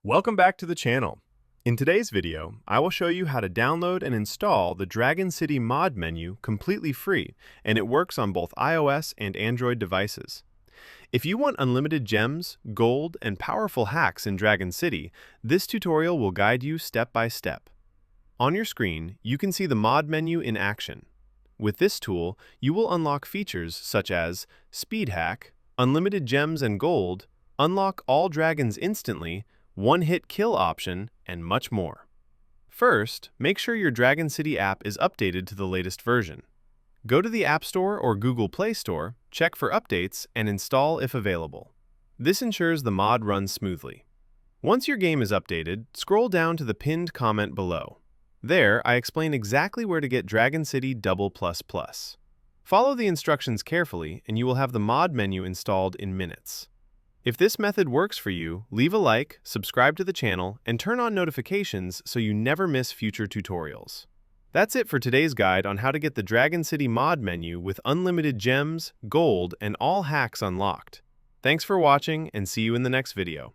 Welcome back to the channel. In today's video, I will show you how to download and install the Dragon City mod menu completely free, and it works on both iOS and Android devices. If you want unlimited gems, gold, and powerful hacks in Dragon City, this tutorial will guide you step by step. On your screen, you can see the mod menu in action. With this tool, you will unlock features such as Speed Hack, Unlimited Gems and Gold, Unlock all dragons instantly, one-hit kill option, and much more. First, make sure your Dragon City app is updated to the latest version. Go to the App Store or Google Play Store, check for updates, and install if available. This ensures the mod runs smoothly. Once your game is updated, scroll down to the pinned comment below. There, I explain exactly where to get Dragon City Double Plus Plus. Follow the instructions carefully, and you will have the mod menu installed in minutes. If this method works for you, leave a like, subscribe to the channel, and turn on notifications so you never miss future tutorials. That's it for today's guide on how to get the Dragon City mod menu with unlimited gems, gold, and all hacks unlocked. Thanks for watching, and see you in the next video.